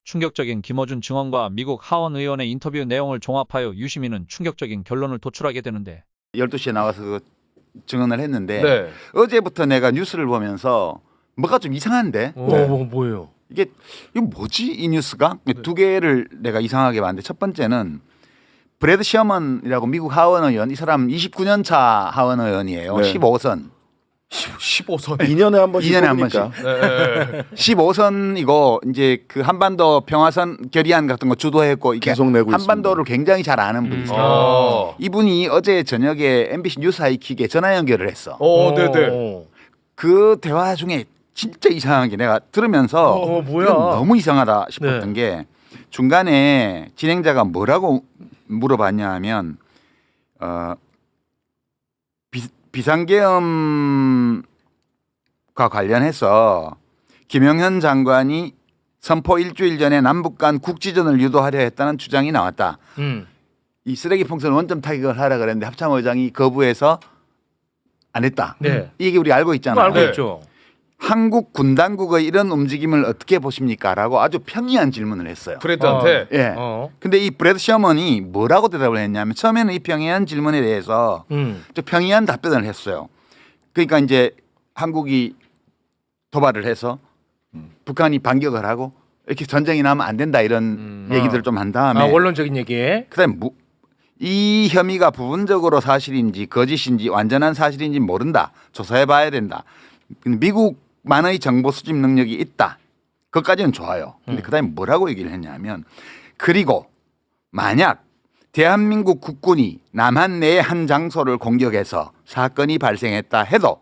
충격적인 김어준 증언과 미국 하원 의원의 인터뷰 내용을 종합하여 유시민은 충격적인 결론을 도출하게 되는데 12시에 나와서 그 증언을 했는데 네. 어제부터 내가 뉴스를 보면서 뭐가 좀 이상한데 뭐예요? 이게 뭐지 이 뉴스가 두 개를 내가 이상하게 봤는데 첫 번째는 브래드 셔먼이라고 미국 하원 의원 이 사람 29년 차 하원 의원이에요. 네. 15선 15선. 2년에 한 번씩 2년에 한 뽑으니까. 번씩 네. 15선이고 이제 그 한반도 평화선 결의안 같은 거 주도했고 이게 계속 내고 한반도를 굉장히 잘 아는 분이세요. 아. 이분이 어제 저녁에 MBC 뉴스 하이킥에 전화 연결을 했어. 네네. 그 대화 중에 진짜 이상한 게 내가 들으면서 뭐야? 이건 너무 이상하다 싶었던 게 중간에 진행자가 뭐라고 물어봤냐 하면 비상계엄과 관련해서 김영현 장관이 선포 일주일 전에 남북 간 국지전을 유도하려 했다는 주장이 나왔다. 이 쓰레기 풍선 원점 타격을 하라 그랬는데 합참의장이 거부해서 안 했다. 네. 이게 우리 알고 있잖아요. 알고 있죠. 한국 군 당국의 이런 움직임을 어떻게 보십니까? 라고 아주 평이한 질문을 했어요. 브래드한테. 예. 근데 이 브래드 셔먼이 뭐라고 대답을 했냐면 처음에는 이 평이한 질문에 대해서 좀 평이한 답변을 했어요. 그러니까 이제 한국이 도발을 해서 북한이 반격을 하고 이렇게 전쟁이 나면 안 된다 이런 얘기들을 좀 한 다음에 원론적인 얘기. 그다음에 이 혐의가 부분적으로 사실인지 거짓인지 완전한 사실인지 모른다. 조사해 봐야 된다. 미국만의 정보 수집 능력이 있다. 그것까지는 좋아요. 근데 그다음에 뭐라고 얘기를 했냐면 그리고 만약 대한민국 국군이 남한 내의 한 장소를 공격해서 사건이 발생했다 해도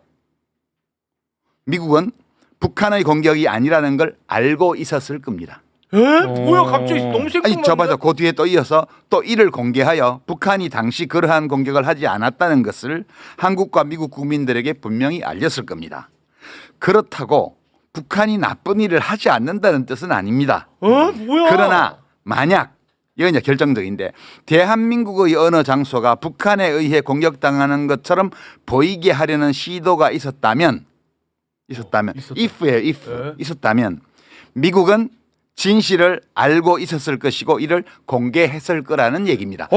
미국은 북한의 공격이 아니라는 걸 알고 있었을 겁니다. 뭐야 갑자기 너무 생뚱한데. 아니 저봐서 그 뒤에 또 이어서 또 이를 공개하여 북한이 당시 그러한 공격을 하지 않았다는 것을 한국과 미국 국민들에게 분명히 알렸을 겁니다. 그렇다고 북한이 나쁜 일을 하지 않는다는 뜻은 아닙니다. 뭐야? 그러나 만약 이건 이제 결정적인데 대한민국의 어느 장소가 북한에 의해 공격당하는 것처럼 보이게 하려는 시도가 있었다면 if예요 if 있었다면 미국은 진실을 알고 있었을 것이고 이를 공개했을 거라는 얘기입니다.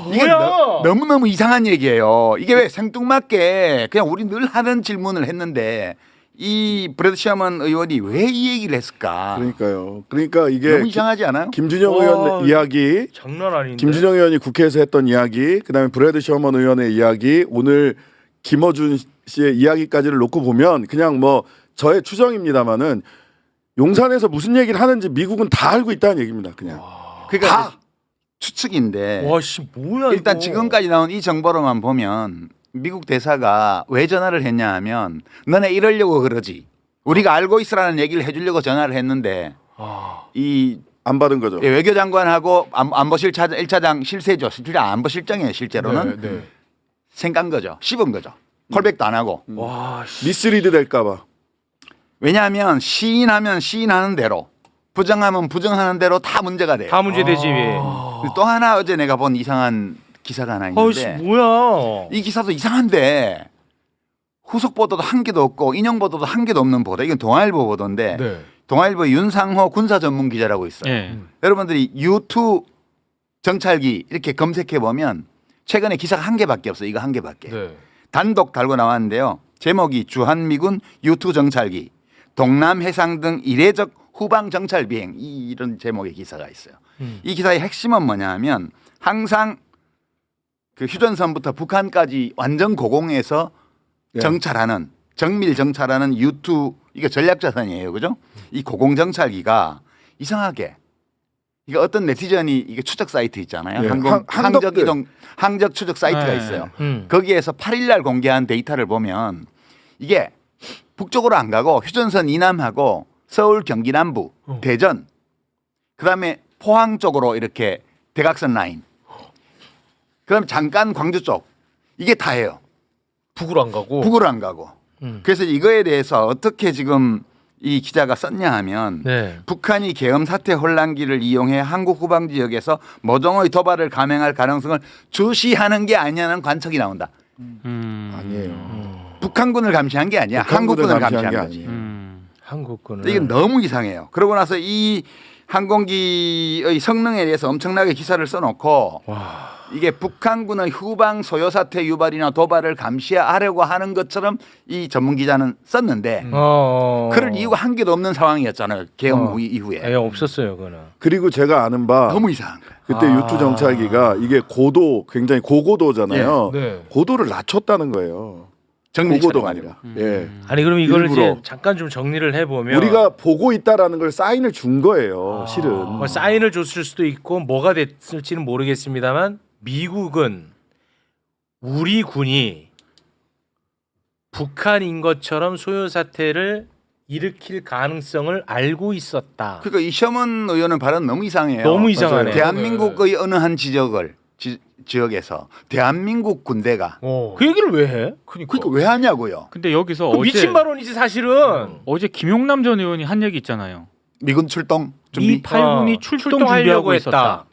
이게 뭐야? 너무너무 이상한 얘기예요. 이게 왜 생뚱맞게 그냥 우리 늘 하는 질문을 했는데 이 브래드 셔먼 의원이 왜 이 얘기를 했을까? 그러니까요. 그러니까 이게 너무 이상하지 않아요? 김준영 의원 이야기, 장난 아닌데. 김준영 의원이 국회에서 했던 이야기, 그다음에 브래드 셔먼 의원의 이야기, 오늘 김어준 씨의 이야기까지를 놓고 보면 그냥 뭐 저의 추정입니다만은 용산에서 무슨 얘기를 하는지 미국은 다 알고 있다는 얘기입니다. 그냥 그러니까 다 추측인데 와씨 뭐야? 일단 이거. 지금까지 나온 이 정보로만 보면 미국 대사가 왜 전화를 했냐 하면 너네 이러려고 그러지. 우리가 알고 있으라는 얘기를 해주려고 전화를 했는데 이 안 받은 거죠. 외교장관하고 안보실차장 1차장 실세죠. 실장 안보실장이에요. 실제로는 네. 생간 거죠. 씹은 거죠. 콜백도 안 하고. 와 씨. 미스리드 될까봐. 왜냐하면 시인하면 시인하는 대로 부정하면 부정하는 대로 다 문제가 돼요. 다 문제되지. 또 하나 어제 내가 본 이상한 기사가 하나 아씨 있는데 뭐야? 이 기사도 이상한데 후속 보도도 한 개도 없고 인용 보도도 한 개도 없는 보도. 이건 동아일보 보도인데 네. 동아일보 윤상호 군사 전문 기자라고 있어요. 예. 여러분들이 U2 정찰기 이렇게 검색해 보면 최근에 기사가 한 개밖에 없어요. 이거 한 개밖에. 네. 단독 달고 나왔는데요. 제목이 주한미군 U2 정찰기 동남 해상 등 이례적 후방 정찰 비행 이런 제목의 기사가 있어요. 이 기사의 핵심은 뭐냐 하면 항상 그 휴전선부터 북한까지 완전 고공에서 정찰하는 정밀 정찰하는 U2 이게 전략자산이에요. 그죠? 이 고공 정찰기가 이상하게 이게 어떤 네티즌이 이게 추적 사이트 있잖아요. 네. 항적 이동 항적 추적 사이트가 있어요. 거기에서 8일 날 공개한 데이터를 보면 이게 북쪽으로 안 가고 휴전선 이남하고 서울 경기 남부 대전 그다음에 포항 쪽으로 이렇게 대각선 라인 그다음에 잠깐 광주 쪽 이게 다예요. 북으로 안 가고. 북으로 안 가고. 그래서 이거에 대해서 어떻게 지금 이 기자가 썼냐 하면 네. 북한이 계엄 사태 혼란기를 이용해 한국 후방 지역에서 모종의 도발을 감행할 가능성을 주시하는 게 아니냐는 관측이 나온다. 아니에요. 북한군을 감시한 게 아니야. 북한군을 한국군을 감시한 감시한 게 거지. 아니에요. 한국군은. 이게 너무 이상해요. 그러고 나서 이 항공기의 성능에 대해서 엄청나게 기사를 써놓고 이게 북한군의 후방 소요 사태 유발이나 도발을 감시하려고 하는 것처럼 이 전문 기자는 썼는데 그럴 이유가 한 개도 없는 상황이었잖아요. 계엄 이후에. 예, 없었어요, 그거는. 그리고 제가 아는 바 너무 이상한 거예요. 그때 유투 정찰기가 이게 고도 굉장히 고고도잖아요. 네. 고도를 낮췄다는 거예요. 고고도가 아니라. 예. 아니 그럼 이걸 일부러. 이제 잠깐 좀 정리를 해보면 우리가 보고 있다라는 걸 사인을 준 거예요. 실은. 뭐 사인을 줬을 수도 있고 뭐가 됐을지는 모르겠습니다만 미국은 우리 군이 북한인 것처럼 소요 사태를 일으킬 가능성을 알고 있었다. 그러니까 이 셔먼 의원은 발언 너무 이상해요. 너무 이상하네. 대한민국의 어느 한 지역에서 대한민국 군대가 그 얘기를 왜 해? 그러니까 왜 하냐고요. 근데 여기서 그 어제 미친 발언이지 사실은. 어제 김용남 전 의원이 한 얘기 있잖아요. 미군 출동 준비. 이 8군이 출동 출동하려고 준비하고 있었다.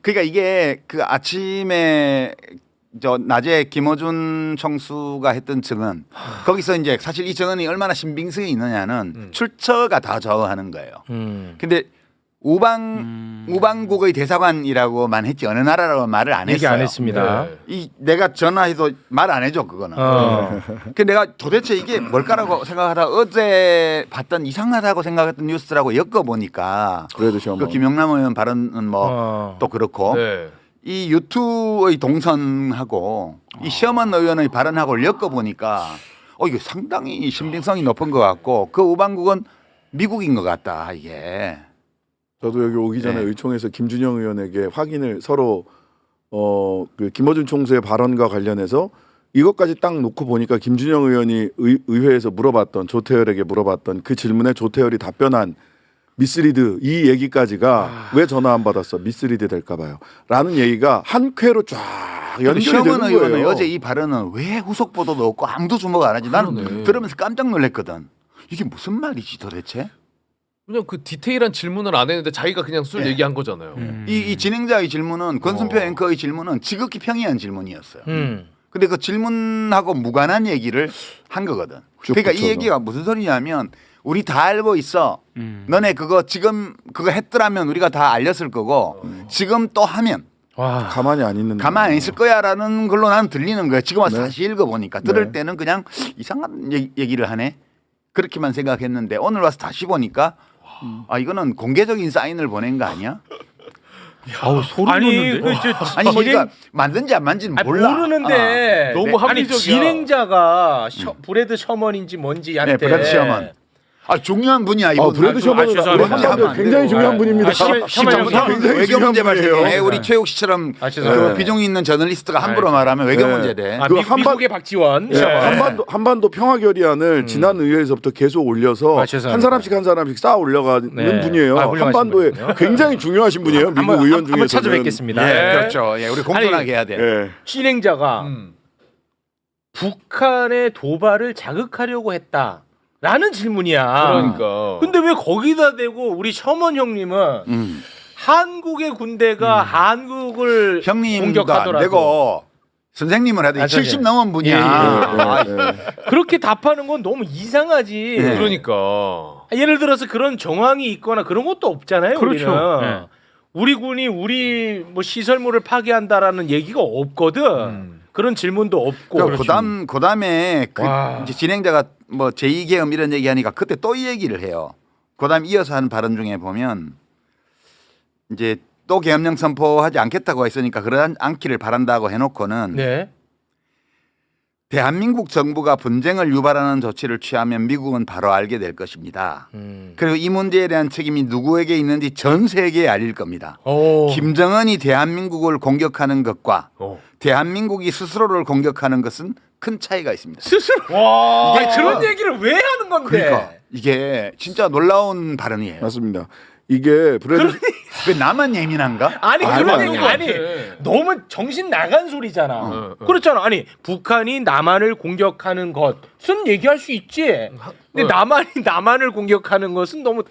그러니까 이게 그 아침에 저 낮에 김어준 총수가 했던 증언 거기서 이제 사실 이 증언이 얼마나 신빙성이 있느냐는 출처가 다 좌우하는 거예요. 근데 우방국의 대사관이라고만 했지 어느 나라라고 말을 안 얘기 했어요. 안 했습니다. 이 내가 전화해서 말 안 해줘 그거는. 그 내가 도대체 이게 뭘까라고 생각하다 어제 봤던 이상하다고 생각했던 뉴스라고 엮어보니까 그래도 시험. 그 김영남 의원 발언은 뭐 또 그렇고 네. 이 유투의 동선하고 이 셔먼 의원의 발언하고 엮어보니까 이게 상당히 신빙성이 높은 것 같고 그 우방국은 미국인 것 같다 이게. 저도 여기 오기 전에 네. 의총에서 김준영 의원에게 확인을 서로 그 김어준 총수의 발언과 관련해서 이것까지 딱 놓고 보니까 김준영 의원이 의회에서 물어봤던 조태열에게 물어봤던 그 질문에 조태열이 답변한 미스리드 이 얘기까지가 왜 전화 안 받았어 미스리드 될까 봐요 라는 얘기가 한 쾌로 쫙 연결이 되는 셔먼 의원의 거예요. 어제 이 발언은 왜 후속 보도도 없고 아무도 주목 안 하지? 나는 그러네. 들으면서 깜짝 놀랐거든. 이게 무슨 말이지 도대체? 그냥 그 디테일한 질문을 안 했는데 자기가 그냥 술 네. 얘기한 거잖아요. 이 진행자의 질문은 권순표 앵커의 질문은 지극히 평이한 질문이었어요. 근데 그 질문하고 무관한 얘기를 한 거거든. 쭉 그러니까 이 붙여서. 얘기가 무슨 소리냐면 우리 다 알고 있어. 너네 그거 지금 그거 했더라면 우리가 다 알렸을 거고 지금 또 하면 와. 가만히 안 있는 가만히 있을 거야라는 걸로 나는 들리는 거야. 지금 와서 네. 다시 읽어보니까 들을 네. 때는 그냥 이상한 얘기를 하네. 그렇게만 생각했는데 오늘 와서 다시 보니까 이거는 공개적인 사인을 보낸 거 아니야? 아우 소름 아니 돋는데. 아니 그러니까 만든지 안 만지는 몰라. 모르는데 너무 아니 합리적이야. 진행자가 브래드 셔먼인지 뭔지한테 네, 브래드 셔먼. 중요한 분이야 이분. 브래드 셔먼은 우리 죄송합니다. 한반도에 굉장히 중요한 분입니다. 셔먼 굉장히 외교 문제 중요한 발생해. 분이에요. 우리 최욱 씨처럼 죄송합니다. 그 비중 있는 저널리스트가 함부로 말하면 외교 네. 문제 돼. 그 미국의 박지원. 예, 한반도 평화 결의안을 지난 의회에서부터 계속 올려서 죄송합니다. 한 사람씩 쌓아 올려가는 네. 분이에요. 훌륭하신 한반도에 분이군요. 굉장히 중요하신 분이에요. 미국 의원 중에서는. 한번 찾아뵙겠습니다. 예, 그렇죠. 예, 우리 공존하게 해야 돼. 예. 진행자가 북한의 도발을 자극하려고 했다라는 질문이야. 그러니까. 근데 왜 거기다 대고 우리 셔먼 형님은 한국의 군대가 한국을 형님도 안 공격하더라도 되고 선생님을 해도 70 넘은 분이야. 그렇게 답하는 건 너무 이상하지. 네. 그러니까. 예를 들어서 그런 정황이 있거나 그런 것도 없잖아요. 그렇죠. 우리는. 네. 우리 군이 우리 뭐 시설물을 파괴한다라는 얘기가 없거든. 그런 질문도 없고. 그다음에 와. 이제 진행자가 뭐 제2계엄 이런 얘기하니까 그때 또 이 얘기를 해요. 그다음 이어서 한 발언 중에 보면 이제 또 계엄령 선포하지 않겠다고 했으니까 그러지 않기를 바란다고 해놓고는 네. 대한민국 정부가 분쟁을 유발하는 조치를 취하면 미국은 바로 알게 될 것입니다. 그리고 이 문제에 대한 책임이 누구에게 있는지 전 세계에 알릴 겁니다. 김정은이 대한민국을 공격하는 것과 대한민국이 스스로를 공격하는 것은 큰 차이가 있습니다. 스스로. 와. 아니, 그런 얘기를 왜 하는 건데? 그러니까 이게 진짜 놀라운 발언이에요. 맞습니다. 이게 브래드 왜 나만 예민한가? 아니 아니, 그런 아니, 얘기 아니 너무 정신 나간 소리잖아. 그렇잖아. 아니 북한이 남한을 공격하는 것은 얘기할 수 있지. 근데 남한이 남한을 공격하는 것은 너무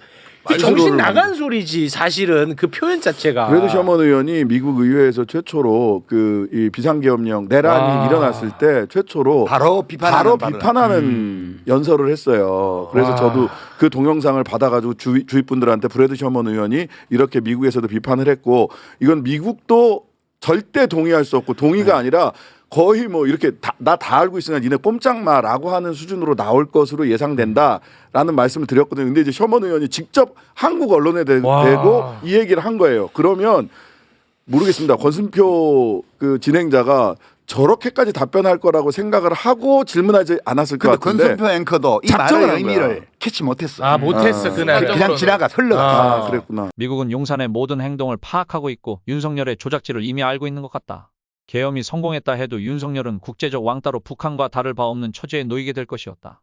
정신 말수로를 나간 소리지 사실은 그 표현 자체가. 브래드 셔먼 의원이 미국 의회에서 최초로 그 이 비상계엄령 내란이 와. 일어났을 때 최초로 바로 비판하는 연설을 했어요. 그래서 와. 저도 그 동영상을 받아가지고 주위 분들한테 브래드 셔먼 의원이 이렇게 미국에서도 비판을 했고 이건 미국도 절대 동의할 수 없고 동의가 아니라 거의 뭐 이렇게 나 다 알고 있으니까 니네 꼼짝 마라고 하는 수준으로 나올 것으로 예상된다라는 말씀을 드렸거든요. 근데 이제 셔먼 의원이 직접 한국 언론에 와. 대고 이 얘기를 한 거예요. 그러면 모르겠습니다. 권순표 그 진행자가 저렇게까지 답변할 거라고 생각을 하고 질문하지 않았을 것 근데 같은데. 권순표 앵커도 이 작정을 말의 한 거야. 의미를 캐치 못했어. 아 못했어 그날. 그냥 지나가 흘러갔어. 아, 그랬구나. 미국은 용산의 모든 행동을 파악하고 있고 윤석열의 조작지를 이미 알고 있는 것 같다. 계엄이 성공했다 해도 윤석열은 국제적 왕따로 북한과 다를 바 없는 처지에 놓이게 될 것이었다.